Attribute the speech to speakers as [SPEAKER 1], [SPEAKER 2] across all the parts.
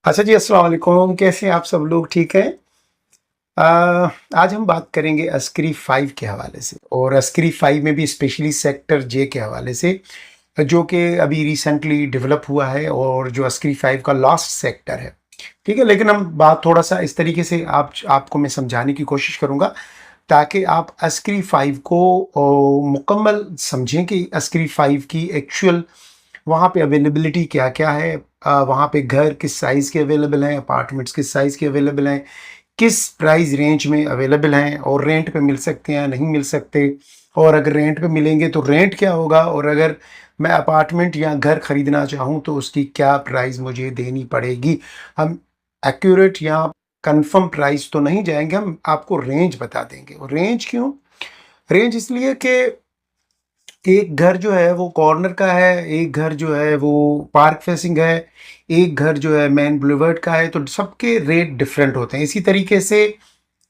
[SPEAKER 1] अच्छा जी, अस्सलाम वालेकुम। कैसे हैं आप सब लोग? ठीक हैं? आज हम बात करेंगे अस्करी 5 के हवाले से और अस्करी 5 में भी स्पेशली सेक्टर जे के हवाले से, जो कि अभी रिसेंटली डेवलप हुआ है और जो अस्करी 5 का लास्ट सेक्टर है। ठीक है? लेकिन हम बात थोड़ा-सा इस तरीके से आपको मैं समझाने की कोशिश करूँगा ताकि आप अस्करी 5 को मुकम्मल समझें कि अस्करी 5 की एक्चुअल वहाँ पे अवेलेबिलिटी क्या-क्या है, वहाँ पे घर किस साइज़ के अवेलेबल हैं, अपार्टमेंट्स किस साइज़ के अवेलेबल हैं, किस प्राइस रेंज में अवेलेबल हैं और रेंट पे मिल सकते हैं या नहीं मिल सकते, और अगर रेंट पे मिलेंगे तो रेंट क्या होगा, और अगर मैं अपार्टमेंट या घर खरीदना चाहूँ तो उसकी क्या प्राइस मुझे देनी पड़ेगी। हम एक्यूरेट या कंफर्म प्राइस तो नहीं जाएँगे, हम आपको रेंज बता देंगे। और रेंज क्यों? रेंज इसलिए कि एक घर जो है वो कॉर्नर का है, एक घर जो है वो पार्क फेसिंग है, एक घर जो है मेन बुलेवार्ड का है, तो सबके रेट डिफरेंट होते हैं। इसी तरीके से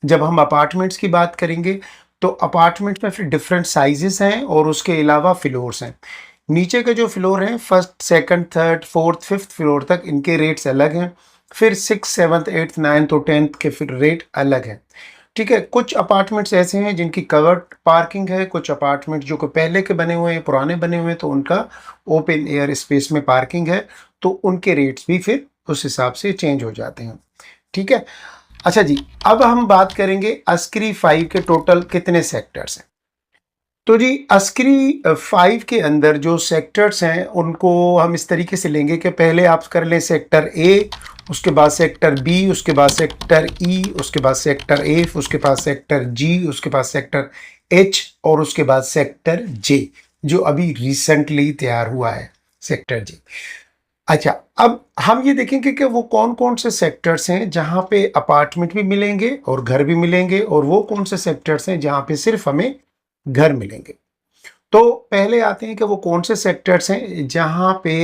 [SPEAKER 1] जब हम अपार्टमेंट्स की बात करेंगे तो अपार्टमेंट्स में फिर डिफरेंट साइजेस हैं और उसके अलावा फ्लोर्स हैं। नीचे के जो फ्लोर हैं, first, second, third, fourth, fifth floor तक इनके रेट्स अलग हैं। फिर सिक्स, सेवन्थ, एट्थ, नाइन्थ और टेंथ के फिर रेट अलग हैं। ठीक है, कुछ अपार्टमेंट्स ऐसे हैं जिनकी कवर्ड पार्किंग है, कुछ अपार्टमेंट जो कि पहले के बने हुए हैं, पुराने बने हुए हैं, तो उनका ओपन एयर स्पेस में पार्किंग है, तो उनके रेट्स भी फिर उस हिसाब से चेंज हो जाते हैं। ठीक है। अच्छा जी, अब हम बात करेंगे अस्करी 5 के टोटल कितने सेक्टर्स हैं। तो जी, अस्करी 5 के अंदर जो सेक्टर्स हैं उनको हम इस तरीके से लेंगे कि पहले आप कर लें सेक्टर ए, उसके बाद सेक्टर बी, उसके बाद सेक्टर ई, उसके बाद सेक्टर एफ, उसके बाद सेक्टर जी, उसके बाद सेक्टर एच और उसके बाद सेक्टर जे, जो अभी रिसेंटली तैयार हुआ है, सेक्टर जे। अच्छा, अब हम ये देखेंगे कि वो कौन-कौन से सेक्टर्स हैं जहाँ पे अपार्टमेंट भी मिलेंगे और घर भी मिलेंगे, और वो कौन से सेक्टर्स हैं जहाँ पे सिर्फ हमें घर मिलेंगे। तो पहले आते हैं कि वो कौन से सेक्टर्स हैं जहाँ पे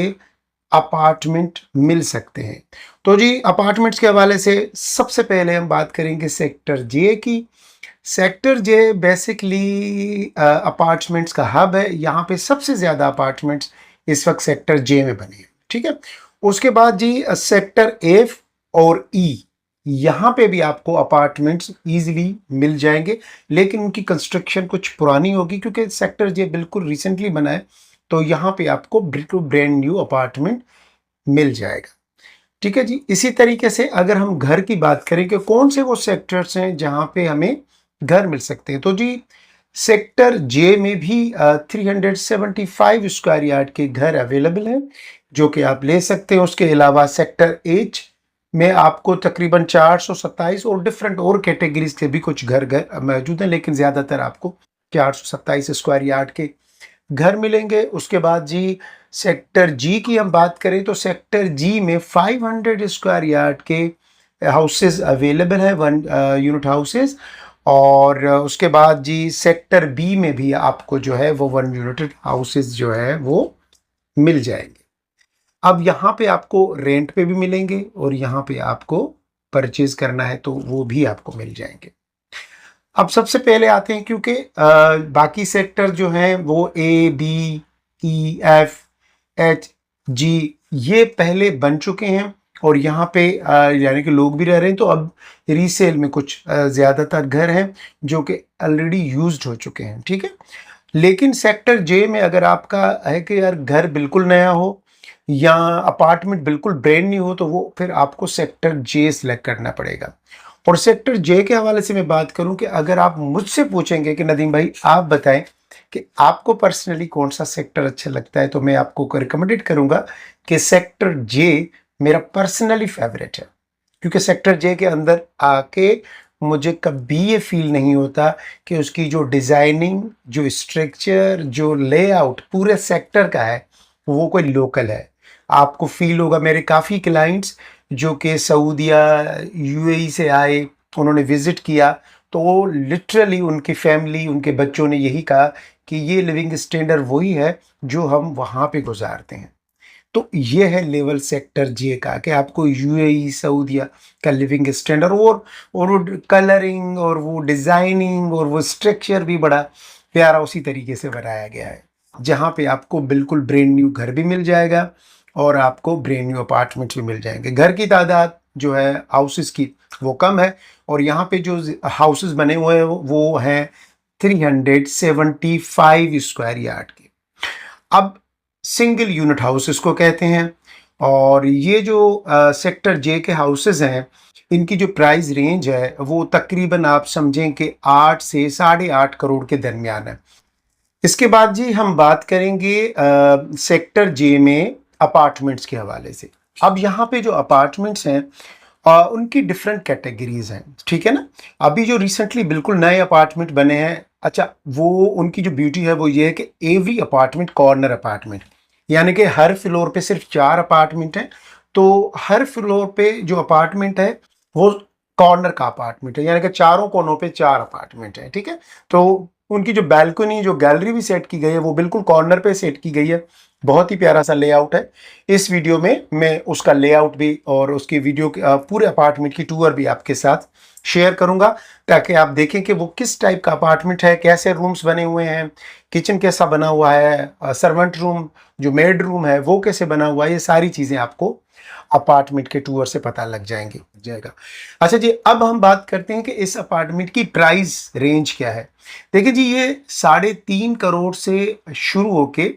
[SPEAKER 1] अपार्टमेंट मिल सकते हैं। तो जी, अपार्टमेंट्स के हवाले से सबसे पहले हम बात करेंगे सेक्टर जे की। सेक्टर जे बेसिकली अपार्टमेंट्स का हब है। यहाँ पे सबसे ज़्यादा अपार्टमेंट्स इस वक्त सेक्टर जे में बने हैं। ठीक है। उसके बाद जी सेक्टर एफ और ई, यहाँ पे भी आपको अपार्टमेंट्स इजीली मिल जाएंगे, लेकिन उनकी कंस्ट्रक्शन कुछ पुरानी होगी क्योंकि सेक्टर जे बिल्कुल रिसेंटली बना है, तो यहाँ पे आपको बिल्कुल ब्रांड न्यू अपार्टमेंट मिल जाएगा। ठीक है जी। इसी तरीके से अगर हम घर की बात करें कि कौन से वो सेक्टर्स हैं जहाँ पे हमें घर मिल सकते हैं, तो जी सेक्टर जे में भी 375 स्क्वायर यार्ड के घर अवेलेबल हैं जो कि आप ले सकते हैं। उसके अलावा सेक्टर एच में आपको तकरीबन 427 और डिफरेंट और कैटेगरीज के भी कुछ घर घर मौजूद हैं, लेकिन ज़्यादातर आपको 427 स्क्वायर यार्ड के घर मिलेंगे। उसके बाद जी सेक्टर जी की हम बात करें तो सेक्टर जी में 500 स्क्वायर यार्ड के हाउसेस अवेलेबल हैं, वन यूनिट हाउसेस। और उसके बाद जी सेक्टर बी में भी आपको जो है वो वन यूनिट हाउसेस जो है वो मिल जाएंगे। अब यहाँ पे आपको रेंट पे भी मिलेंगे और यहाँ पे आपको परचेज करना है तो वो भी आपको मिल जाएंगे। अब सबसे पहले आते हैं, क्योंकि बाकी सेक्टर जो हैं वो ए, बी, ई, एफ, एच, जी ये पहले बन चुके हैं और यहाँ पे यानी कि लोग भी रह रहे हैं, तो अब रीसेल में कुछ ज़्यादातर घर हैं जो कि ऑलरेडी यूज्ड हो चुके हैं। ठीक है। लेकिन सेक्टर जे में अगर आपका है कि यार घर बिल्कुल नया हो या अपार्टमेंट बिल्कुल ब्रांड न्यू हो, तो वो फिर आपको सेक्टर जे सेलेक्ट करना पड़ेगा। और सेक्टर जे के हवाले से मैं बात करूं कि अगर आप मुझसे पूछेंगे कि नदीम भाई आप बताएं कि आपको पर्सनली कौन सा सेक्टर अच्छा लगता है, तो मैं आपको रिकमेंडेड करूंगा कि सेक्टर जे मेरा पर्सनली फेवरेट है, क्योंकि सेक्टर जे के अंदर आके मुझे कभी ये फील नहीं होता कि उसकी जो डिज़ाइनिंग, जो स्ट्रक्चर, जो लेआउट पूरे सेक्टर का है वो कोई लोकल है। आपको फील होगा, मेरे काफ़ी क्लाइंट्स जो कि सऊदिया, यूएई से आए, उन्होंने विज़िट किया, तो वो लिटरली उनकी फैमिली, उनके बच्चों ने यही कहा कि ये लिविंग स्टैंडर्ड वही है जो हम वहाँ पे गुजारते हैं। तो ये है लेवल सेक्टर जे का कि आपको यूएई, सऊदिया का लिविंग स्टैंडर्ड और वो कलरिंग और वो डिज़ाइनिंग और वो स्ट्रक्चर भी बड़ा प्यारा उसी तरीके से बनाया गया है, जहाँ पे आपको बिल्कुल ब्रांड न्यू घर भी मिल जाएगा और आपको ब्रेन न्यू अपार्टमेंट्स भी मिल जाएंगे। घर की तादाद जो है हाउसेस की वो कम है, और यहाँ पे जो हाउसेस बने हुए हैं वो हैं 375 स्क्वायर यार्ड के। अब सिंगल यूनिट हाउस इसको कहते हैं। और ये जो सेक्टर जे के हाउसेस हैं, इनकी जो प्राइस रेंज है वो तकरीबन आप समझें कि 8 से 8.5 करोड़ के दरमियान है। इसके बाद जी हम बात करेंगे सेक्टर जे में अपार्टमेंट्स के हवाले से। अब यहाँ पे जो अपार्टमेंट्स हैं उनकी डिफरेंट कैटेगरीज हैं, ठीक है ना। अभी जो रिसेंटली बिल्कुल नए अपार्टमेंट बने हैं, अच्छा वो उनकी जो ब्यूटी है वो ये है कि एवरी अपार्टमेंट कॉर्नर अपार्टमेंट, यानी कि हर फ्लोर पे सिर्फ 4 अपार्टमेंट हैं। तो हर फ्लोर पे जो अपार्टमेंट है वो कॉर्नर का अपार्टमेंट है, यानी कि चारों कोनों पे 4 अपार्टमेंट है, ठीक है। तो उनकी जो बैल्कनी, जो गैलरी भी सेट की गई है वो बिल्कुल कॉर्नर पे सेट की गई है। बहुत ही प्यारा सा लेआउट है। इस वीडियो में मैं उसका लेआउट भी और उसकी वीडियो पूरे अपार्टमेंट की टूर भी आपके साथ शेयर करूंगा, ताकि आप देखें कि वो किस टाइप का अपार्टमेंट है, कैसे रूम्स बने हुए हैं, किचन कैसा बना हुआ है, सर्वेंट रूम जो मेड रूम है वो कैसे बना हुआ है। ये सारी चीज़ें आपको अपार्टमेंट के टूर से पता लग जाएगा। अच्छा जी, अब हम बात करते हैं कि इस अपार्टमेंट की प्राइस रेंज क्या है। देखिए जी, ये 3.5 करोड़ से शुरू होके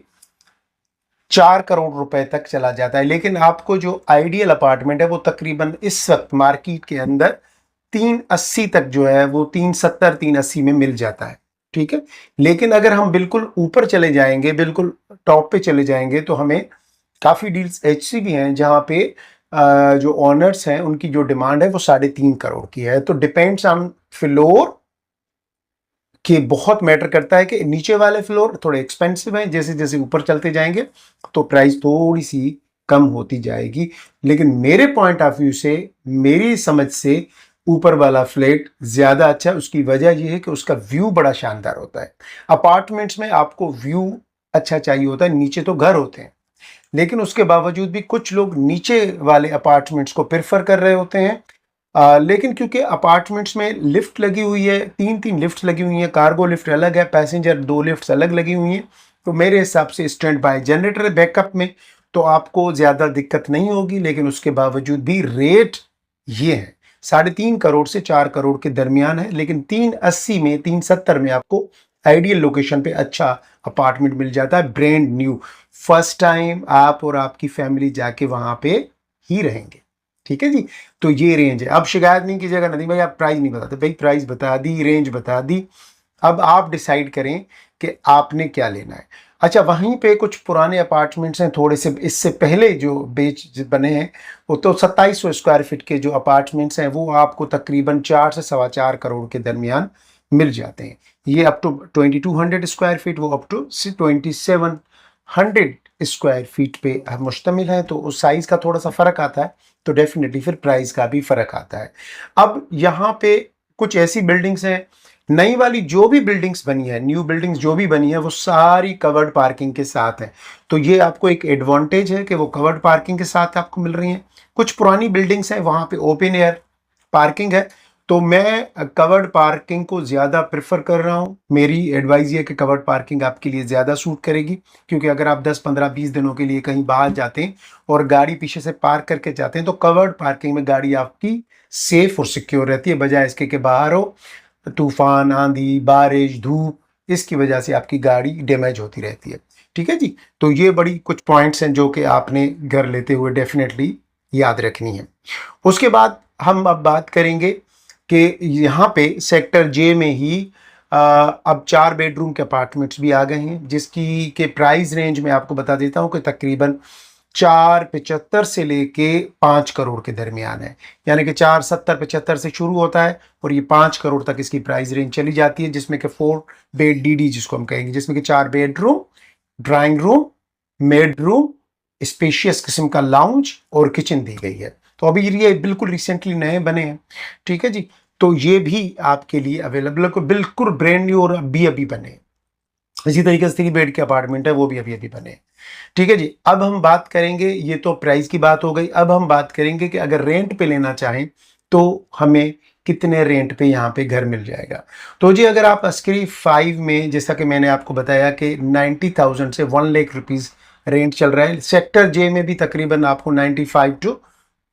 [SPEAKER 1] 4 करोड़ रुपए तक चला जाता है, लेकिन आपको जो आइडियल अपार्टमेंट है वो तकरीबन इस वक्त मार्केट के अंदर 380 तक जो है वो 370 380 में मिल जाता है, ठीक है। लेकिन अगर हम बिल्कुल ऊपर चले जाएंगे, बिल्कुल टॉप पे चले जाएंगे, तो हमें काफ़ी डील्स ऐसी भी हैं जहाँ पे जो ओनर्स हैं उनकी जो डिमांड है वो 3.5 करोड़ की है। तो डिपेंड्स ऑन फ्लोर कि बहुत मैटर करता है कि नीचे वाले फ्लोर थोड़े एक्सपेंसिव हैं, जैसे जैसे ऊपर चलते जाएंगे तो प्राइस थोड़ी सी कम होती जाएगी। लेकिन मेरे पॉइंट ऑफ व्यू से, मेरी समझ से ऊपर वाला फ्लैट ज़्यादा अच्छा है। उसकी वजह यह है कि उसका व्यू बड़ा शानदार होता है। अपार्टमेंट्स में आपको व्यू अच्छा चाहिए होता है, नीचे तो घर होते हैं, लेकिन उसके बावजूद भी कुछ लोग नीचे वाले अपार्टमेंट्स को प्रेफर कर रहे होते हैं। लेकिन क्योंकि अपार्टमेंट्स में लिफ्ट लगी हुई है, 3 लिफ्ट लगी हुई हैं, कार्गो लिफ्ट अलग है, पैसेंजर 2 लिफ्ट अलग लगी हुई हैं, तो मेरे हिसाब से स्टैंड बाय जनरेटर बैकअप में तो आपको ज़्यादा दिक्कत नहीं होगी। लेकिन उसके बावजूद भी रेट ये है 3.5 करोड़ से 4 करोड़ के दरमियान है, लेकिन 380 में 370 में आपको आइडियल लोकेशन पे अच्छा अपार्टमेंट मिल जाता है, ब्रांड न्यू। फर्स्ट टाइम आप और आपकी फैमिली जाके वहां पे ही रहेंगे, ठीक है जी। तो ये रेंज है। अब शिकायत नहीं कीजिएगा नदीम भाई आप प्राइस नहीं बताते, भाई प्राइस बता दी, रेंज बता दी, अब आप डिसाइड करें कि आपने क्या लेना है। अच्छा, वहीं पे कुछ पुराने अपार्टमेंट्स हैं थोड़े से, इससे पहले जो बेच बने हैं वो तो 2700 स्क्वायर फीट के जो अपार्टमेंट्स हैं वो आपको तकरीबन 4 से 4.25 करोड़ के दरमियान मिल जाते हैं। ये अप टू 2200 स्क्वायर फीट, वो अप टू 2700 स्क्वायर फीट पे मुश्तमिल है। तो उस साइज़ का थोड़ा सा फ़र्क आता है, तो डेफिनेटली फिर प्राइस का भी फ़र्क आता है। अब यहाँ पे कुछ ऐसी बिल्डिंग्स हैं, नई वाली जो भी बिल्डिंग्स बनी है, न्यू बिल्डिंग्स जो भी बनी है वो सारी कवर्ड पार्किंग के साथ है। तो ये आपको एक एडवांटेज है कि वो कवर्ड पार्किंग के साथ आपको मिल रही हैं। कुछ पुरानी बिल्डिंग्स हैं वहाँ पे ओपन एयर पार्किंग है, तो मैं कवर्ड पार्किंग को ज़्यादा प्रेफर कर रहा हूँ। मेरी एडवाइस ये है कि कवर्ड पार्किंग आपके लिए ज़्यादा सूट करेगी, क्योंकि अगर आप 10 15 20 दिनों के लिए कहीं बाहर जाते हैं और गाड़ी पीछे से पार्क करके जाते हैं तो कवर्ड पार्किंग में गाड़ी आपकी सेफ और सिक्योर रहती है, बजाय इसके कि बाहर हो, तूफान, आंधी, बारिश, धूप, इसकी वजह से आपकी गाड़ी डैमेज होती रहती है, ठीक है जी। तो ये बड़ी कुछ पॉइंट्स हैं जो कि आपने घर लेते हुए डेफिनेटली याद रखनी है। उसके बाद हम अब बात करेंगे कि यहाँ पे सेक्टर जे में ही अब 4 बेडरूम के अपार्टमेंट्स भी आ गए हैं, जिसकी के प्राइस रेंज में आपको बता देता हूँ कि तकरीबन 4.75 से लेके 5 करोड़ के दरमियान है। यानी कि 4.70-75 से शुरू होता है और ये 5 करोड़ तक इसकी प्राइस रेंज चली जाती है, जिसमें कि 4 बेड डीडी जिसको हम कहेंगे, जिसमें कि 4 bedroom, drawing room, made room, spacious किस्म का लाउंज और किचन दी गई है। तो अभी ये बिल्कुल रिसेंटली नए बने हैं, ठीक है जी। तो ये भी आपके लिए अवेलेबल है, बिल्कुल ब्रांड न्यू और अभी बने। इसी तरीके से 3 बेड के अपार्टमेंट है वो भी अभी बने, ठीक है जी। अब हम बात करेंगे, ये तो प्राइस की बात हो गई, अब हम बात करेंगे कि अगर रेंट पे लेना चाहें तो हमें कितने रेंट पे यहाँ पे घर मिल जाएगा। तो जी अगर आप अस्करी 5 में, जैसा कि मैंने आपको बताया कि 90,000 से 1 लाख रुपीज़ रेंट चल रहा है। सेक्टर जे में भी तकरीबन आपको 95 टू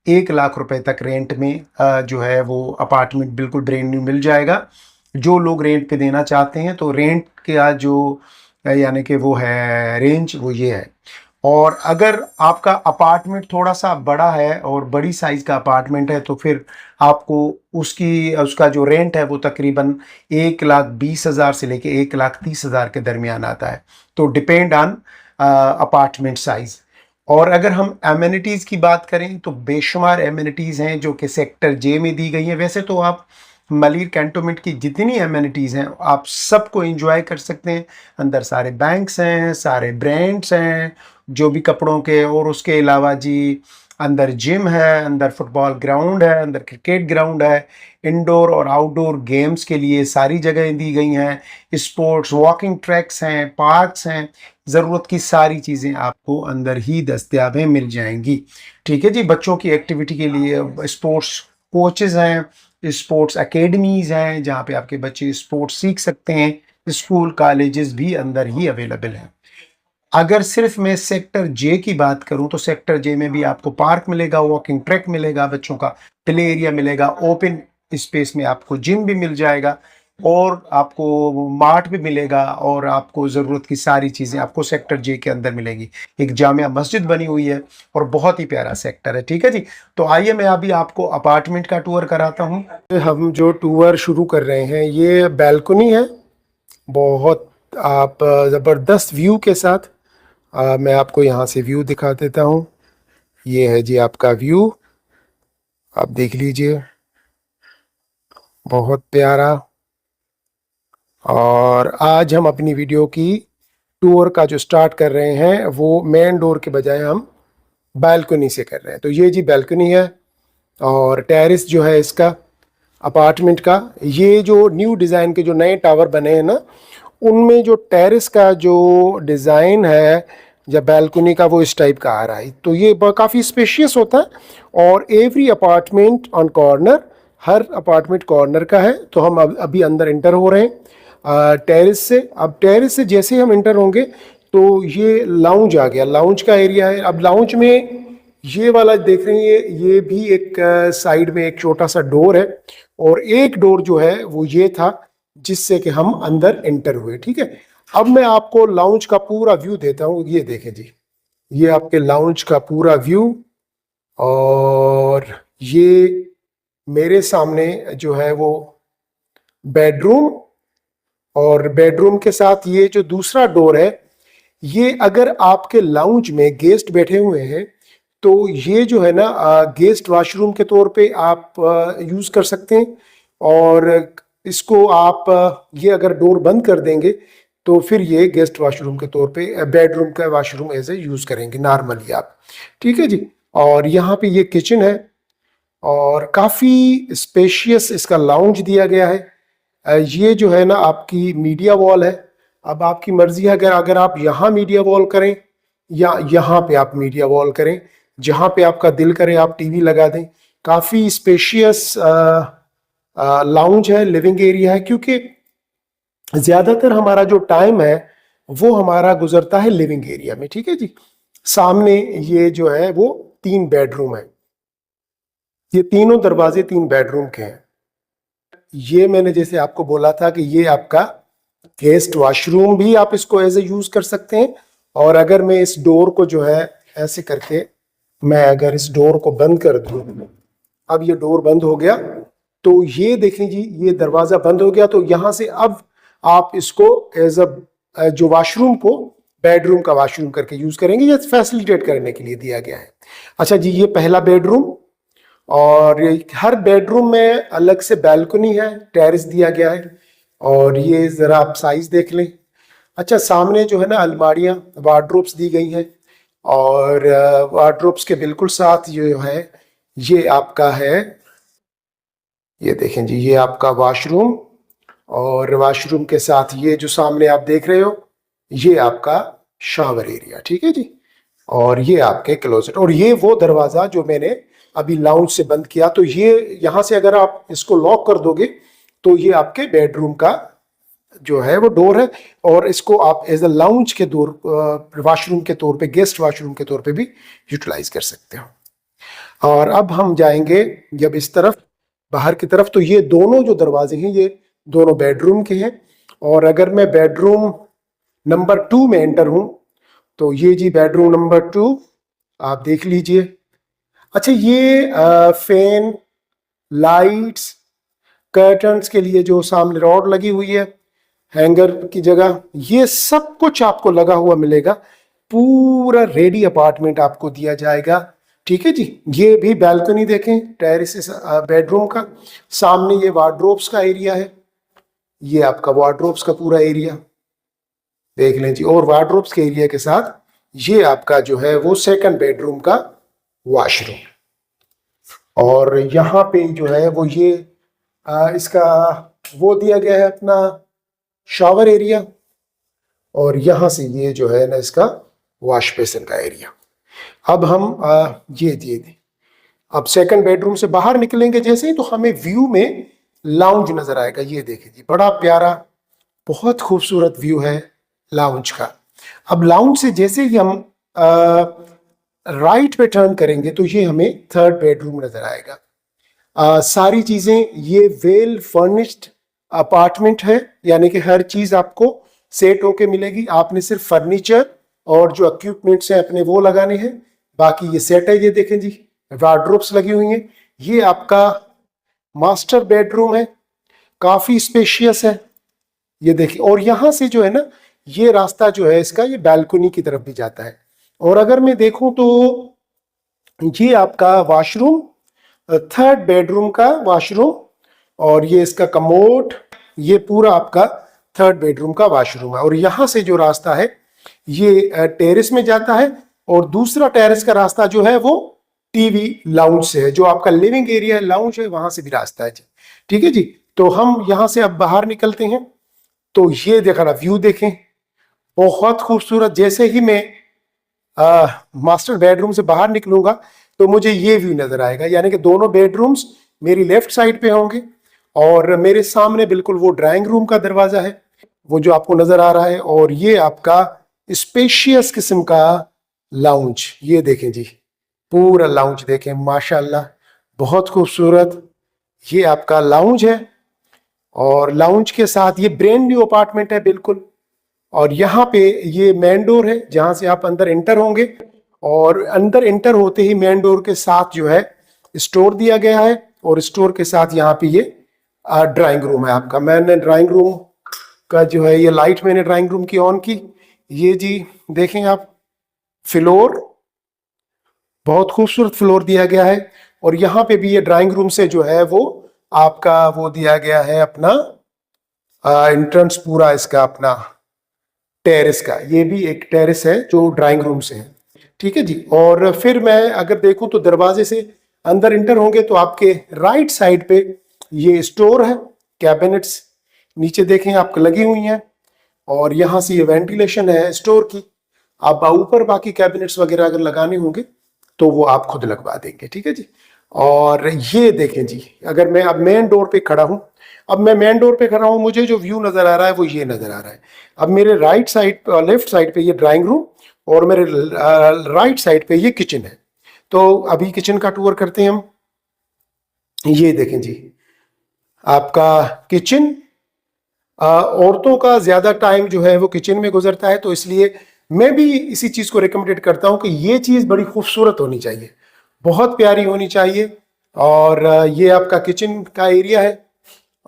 [SPEAKER 1] 1 लाख रुपए तक रेंट में जो है वो अपार्टमेंट बिल्कुल ब्रांड न्यू मिल जाएगा। जो लोग रेंट पे देना चाहते हैं तो रेंट का जो यानी कि वो है रेंज वो ये है। और अगर आपका अपार्टमेंट थोड़ा सा बड़ा है और बड़ी साइज का अपार्टमेंट है तो फिर आपको उसका जो रेंट है वो तकरीबन 1,20,000 से लेके 1,30,000 के दरमियान आता है। तो डिपेंड ऑन अपार्टमेंट साइज। और अगर हम एमिनिटीज़ की बात करें तो बेशुमार एमिनिटीज़ हैं जो कि सेक्टर जे में दी गई हैं। वैसे तो आप मलिर कैंटोनमेंट की जितनी एमिनिटीज़ हैं आप सबको एंजॉय कर सकते हैं। अंदर सारे बैंक्स हैं, सारे ब्रांड्स हैं जो भी कपड़ों के, और उसके अलावा जी अंदर जिम है, अंदर फुटबॉल ग्राउंड है, अंदर क्रिकेट ग्राउंड है, इंडोर और आउटडोर गेम्स के लिए सारी जगहें दी गई हैं, स्पोर्ट्स वॉकिंग ट्रैक्स हैं, पार्क्स हैं, ज़रूरत की सारी चीज़ें आपको अंदर ही दस्तयाब मिल जाएंगी। ठीक है जी। बच्चों की एक्टिविटी के लिए स्पोर्ट्स कोचेज़ हैं, स्पोर्ट्स एकेडमीज़ हैं जहाँ पे आपके बच्चे स्पोर्ट्स सीख सकते हैं। स्कूल कॉलेजेस भी अंदर ही अवेलेबल हैं। अगर सिर्फ मैं सेक्टर जे की बात करूं तो सेक्टर जे में भी आपको पार्क मिलेगा, वॉकिंग ट्रैक मिलेगा, बच्चों का प्ले एरिया मिलेगा, ओपन स्पेस में आपको जिम भी मिल जाएगा और आपको मार्ट भी मिलेगा और आपको ज़रूरत की सारी चीज़ें आपको सेक्टर जे के अंदर मिलेंगी। एक जामिया मस्जिद बनी हुई है और बहुत ही प्यारा सेक्टर है। ठीक है जी। तो आइए मैं अभी आपको अपार्टमेंट का टूर कराता हूँ। हम जो टूर शुरू कर रहे हैं ये बैल्कनी है, बहुत आप ज़बरदस्त व्यू के साथ। मैं आपको यहाँ से व्यू दिखा देता हूँ। ये है जी आपका व्यू, आप देख लीजिए, बहुत प्यारा। और आज हम अपनी वीडियो की टूर का जो स्टार्ट कर रहे हैं वो मेन डोर के बजाय हम बालकनी से कर रहे हैं। तो ये जी बालकनी है और टेरेस जो है इसका अपार्टमेंट का, ये जो न्यू डिज़ाइन के जो नए टावर बने हैं ना उनमें जो टेरेस का जो डिज़ाइन है या बालकनी का वो इस टाइप का आ रहा है। तो ये काफ़ी स्पेशियस होता है और every apartment on corner, her apartment corner का है। तो हम अभी अंदर इंटर हो रहे हैं टेरेस से। अब टेरेस से जैसे हम इंटर होंगे तो ये लाउंज आ गया, लाउंज का एरिया है। अब लाउंज में ये वाला देख रहे हैं, ये भी एक साइड में एक छोटा सा डोर है और एक डोर जो है वो ये था जिससे कि हम अंदर एंटर हुए। ठीक है। अब मैं आपको लाउंज का पूरा व्यू देता हूँ। ये देखें जी, ये आपके लाउंज का पूरा व्यू। और ये मेरे सामने जो है वो बेडरूम, और बेडरूम के साथ ये जो दूसरा डोर है, ये अगर आपके लाउंज में गेस्ट बैठे हुए हैं तो ये जो है ना गेस्ट वॉशरूम के तौर पे आप यूज़ कर सकते हैं। और इसको आप ये अगर डोर बंद कर देंगे तो फिर ये गेस्ट वॉशरूम के तौर पे बेडरूम का वॉशरूम एज ए यूज़ करेंगे नॉर्मली आप। ठीक है जी। और यहाँ पे ये किचन है और काफ़ी स्पेशियस इसका लाउंज दिया गया है। ये जो है ना आपकी मीडिया वॉल है। अब आपकी मर्जी है, अगर अगर आप यहाँ मीडिया वॉल करें या यहाँ पे आप मीडिया वॉल करें, जहाँ पे आपका दिल करे आप टीवी लगा दें। काफ़ी स्पेशियस लाउंज है, लिविंग एरिया है, क्योंकि ज़्यादातर हमारा जो टाइम है वो हमारा गुजरता है लिविंग एरिया में। ठीक है जी। सामने ये जो है वो 3 बेडरूम है, ये तीनों दरवाजे 3 बेडरूम के हैं। ये मैंने जैसे आपको बोला था कि ये आपका गेस्ट वॉशरूम भी आप इसको एज ए यूज़ कर सकते हैं। और अगर मैं इस डोर को जो है ऐसे करके मैं अगर इस डोर को बंद कर दूं, अब ये डोर बंद हो गया, तो ये देखें जी ये दरवाज़ा बंद हो गया। तो यहाँ से अब आप इसको एज अ जो वॉशरूम को बेडरूम का वॉशरूम करके यूज़ करेंगे, ये फैसिलिटेट करने के लिए दिया गया है। अच्छा जी, ये पहला बेडरूम, और हर बेडरूम में अलग से बालकनी है, टेरेस दिया गया है। और ये ज़रा आप साइज़ देख लें। अच्छा, सामने जो है ना अलमारियाँ, वार्डरोब्स दी गई हैं, और वार्डरोब्स के बिल्कुल साथ ये जो है ये आपका है, ये देखें जी ये आपका वॉशरूम, और वॉशरूम के साथ ये जो सामने आप देख रहे हो ये आपका शावर एरिया। ठीक है जी। और ये आपके क्लोजेट, और ये वो दरवाज़ा जो मैंने अभी लाउंज से बंद किया, तो ये यहाँ से अगर आप इसको लॉक कर दोगे तो ये आपके बेडरूम का जो है वो डोर है, और इसको आप एज अ लाउंज के तौर, वॉशरूम के तौर पे, गेस्ट वॉशरूम के तौर पे भी यूटिलाइज कर सकते हो। और अब हम जाएंगे जब इस तरफ बाहर की तरफ, तो ये दोनों जो दरवाजे हैं ये दोनों बेडरूम के हैं। और अगर मैं बेडरूम नंबर 2 में एंटर हूं, तो ये जी बेडरूम नंबर 2 आप देख लीजिए। अच्छा, ये फैन, लाइट्स, कर्टन्स के लिए जो सामने रॉड लगी हुई है हैंगर की जगह, ये सब कुछ आपको लगा हुआ मिलेगा। पूरा रेडी अपार्टमेंट आपको दिया जाएगा। ठीक है जी। ये भी बैल्कनी देखें, टेरेस बेडरूम का, सामने ये वार्डरोब्स का एरिया है, ये आपका वार्डरोब्स का पूरा एरिया देख लें जी। और वार्डरोब्स के एरिया के साथ ये आपका जो है वो सेकंड बेडरूम का वॉशरूम। और यहाँ पे जो है वो ये इसका वो दिया गया है अपना शावर एरिया, और यहां से ये जो है ना इसका वॉश बेसिन का एरिया। अब हम ये अब सेकंड बेडरूम से बाहर निकलेंगे जैसे ही, तो हमें व्यू में लाउंज नजर आएगा। ये देखिए जी, बड़ा प्यारा बहुत खूबसूरत व्यू है लाउंज का। अब लाउंज से जैसे ही हम राइट पे टर्न करेंगे तो ये हमें थर्ड बेडरूम नजर आएगा। सारी चीजें, ये वेल फर्निश्ड अपार्टमेंट है, यानी कि हर चीज आपको सेट होके मिलेगी। आपने सिर्फ फर्नीचर और जो इक्विपमेंट्स हैं अपने वो लगाने हैं, बाकी ये सेट है। ये देखें जी, वार्डरोब्स लगी हुई हैं। ये आपका मास्टर बेडरूम है, काफी स्पेशियस है, ये देखिए। और यहां से जो है ना, ये रास्ता जो है इसका, ये बालकनी की तरफ भी जाता है। और अगर मैं देखूं तो ये आपका वॉशरूम, थर्ड बेडरूम का वॉशरूम, और ये इसका कमोड, ये पूरा आपका थर्ड बेडरूम का वॉशरूम है। और यहां से जो रास्ता है ये टेरेस में जाता है, और दूसरा टेरेस का रास्ता जो है वो टीवी लाउंज से है। जो आपका लिविंग एरिया लाउंज है वहां से भी रास्ता है जी। ठीक है जी। तो हम यहां से अब बाहर निकलते हैं, तो ये देखा ना व्यू देखें, बहुत खूबसूरत। जैसे ही मैं मास्टर बेडरूम से बाहर निकलूंगा तो मुझे ये व्यू नजर आएगा, यानी कि दोनों बेडरूम्स मेरी लेफ्ट साइड पे होंगे, और मेरे सामने बिल्कुल वो ड्राइंग रूम का दरवाजा है, वो जो आपको नजर आ रहा है। और ये आपका स्पेशियस किस्म का लाउंज, ये देखें जी, पूरा लाउंज देखें, माशाल्लाह बहुत खूबसूरत ये आपका लाउंज है। और लाउंज के साथ ये ब्रांड न्यू अपार्टमेंट है बिल्कुल। और यहाँ पे ये मेन डोर है जहां से आप अंदर एंटर होंगे, और अंदर एंटर होते ही मेन डोर के साथ जो है स्टोर दिया गया है, और स्टोर के साथ यहाँ पे ये ड्राइंग रूम है आपका। मैंने ड्राइंग रूम का जो है ये लाइट मैंने ड्राइंग रूम की ऑन की, ये जी देखें आप, फ्लोर बहुत खूबसूरत फ्लोर दिया गया है। और यहाँ पे भी ये ड्राइंग रूम से जो है वो आपका वो दिया गया है अपना एंट्रेंस, पूरा इसका अपना टेरेस का, ये भी एक टेरेस है जो ड्राइंग रूम से है। ठीक है जी। और फिर मैं अगर देखूं तो दरवाजे से अंदर इंटर होंगे तो आपके राइट साइड पे ये स्टोर है, कैबिनेट्स नीचे देखें आपको लगी हुई हैं, और यहाँ से ये वेंटिलेशन है स्टोर की। आप ऊपर बाकी कैबिनेट्स वगैरह अगर लगाने होंगे तो वो आप खुद लगवा देंगे। ठीक है जी। और ये देखें जी, अगर मैं अब मेन डोर पे खड़ा हूं, अब मैं मेन डोर पे खड़ा हूं, मुझे जो व्यू नजर आ रहा है वो ये नजर आ रहा है। अब मेरे राइट साइड, लेफ्ट साइड पे ये ड्राइंग रूम, और मेरे राइट साइड पे ये किचन है। तो अभी किचन का टूर करते हैं हम। ये देखें जी, आपका किचन, औरतों का ज्यादा टाइम जो है वो किचन में गुजरता है, तो इसलिए मैं भी इसी चीज को रिकमेंडेड करता हूं कि ये चीज बड़ी खूबसूरत होनी चाहिए, बहुत प्यारी होनी चाहिए। और ये आपका किचन का एरिया है,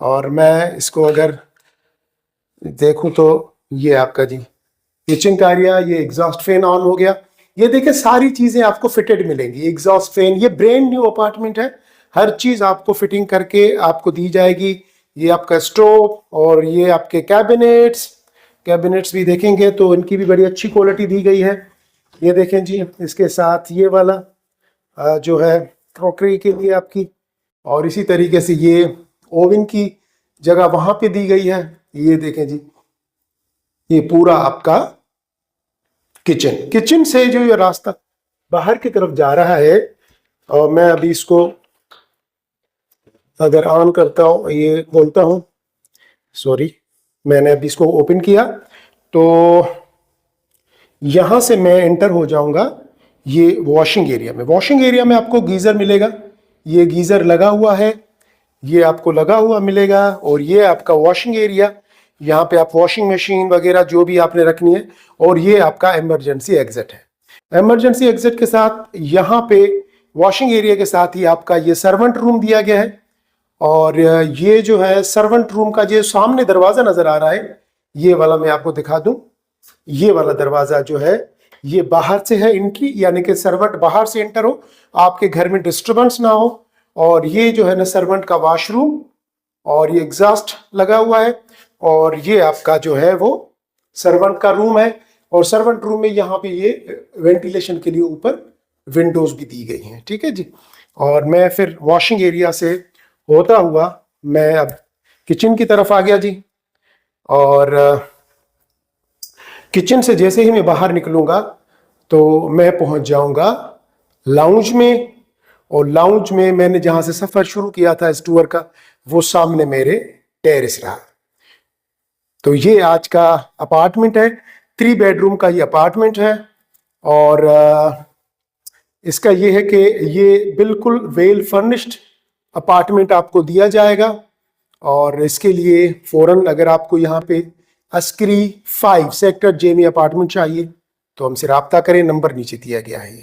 [SPEAKER 1] और मैं इसको अगर देखूं तो ये आपका जी किचन का एरिया, ये एग्जॉस्ट फैन ऑन हो गया। ये देखिए सारी चीजें आपको फिटेड मिलेंगी, एग्जॉस्ट फैन, ये ब्रांड न्यू अपार्टमेंट है, हर चीज आपको फिटिंग करके आपको दी जाएगी। ये आपका स्टोव, और ये आपके कैबिनेट्स, कैबिनेट्स भी देखेंगे तो इनकी भी बड़ी अच्छी क्वालिटी दी गई है। ये देखें जी, इसके साथ ये वाला जो है क्रॉकरी के लिए आपकी, और इसी तरीके से ये ओवन की जगह वहां पे दी गई है। ये देखें जी, ये पूरा आपका किचन, किचन से जो ये रास्ता बाहर की तरफ जा रहा है, और मैं अभी इसको अगर ऑन करता हूं, ये बोलता हूं, सॉरी, मैंने अभी इसको ओपन किया तो यहां से मैं एंटर हो जाऊंगा ये वॉशिंग एरिया में। वॉशिंग एरिया में आपको गीजर मिलेगा, ये गीजर लगा हुआ है, ये आपको लगा हुआ मिलेगा। और ये आपका वॉशिंग एरिया, यहाँ पे आप वॉशिंग मशीन वगैरह जो भी आपने रखनी है। और ये आपका इमरजेंसी एग्जिट है। इमरजेंसी एग्जिट के साथ यहाँ पे वॉशिंग एरिया के साथ ही आपका ये सर्वेंट रूम दिया गया है। और ये जो है सर्वेंट रूम का जो सामने दरवाजा नजर आ रहा है, ये वाला मैं आपको दिखा दूं। ये वाला दरवाजा जो है ये बाहर से है एंट्री, यानी कि सर्वेंट बाहर से एंटर हो, आपके घर में डिस्टरबेंस ना हो। और ये जो है ना सर्वेंट का वॉशरूम, और ये एग्जॉस्ट लगा हुआ है। और ये आपका जो है वो सर्वेंट का रूम है। और सर्वेंट रूम में यहाँ पे ये वेंटिलेशन के लिए ऊपर विंडोज भी दी गई हैं। ठीक है जी। और मैं फिर वॉशिंग एरिया से होता हुआ मैं अब किचन की तरफ आ गया जी। और किचन से जैसे ही मैं बाहर निकलूंगा तो मैं पहुंच जाऊंगा लाउंज में। और लाउंज में मैंने जहां से सफर शुरू किया था इस टूर का, वो सामने मेरे टेरेस रहा। तो ये आज का अपार्टमेंट है, 3 बेडरूम का ये अपार्टमेंट है। और इसका ये है कि ये बिल्कुल वेल फर्निश्ड अपार्टमेंट आपको दिया जाएगा। और इसके लिए फौरन अगर आपको यहाँ पे अस्करी 5 सेक्टर जे में अपार्टमेंट चाहिए तो हमसे रब्ता करें, नंबर नीचे दिया गया है।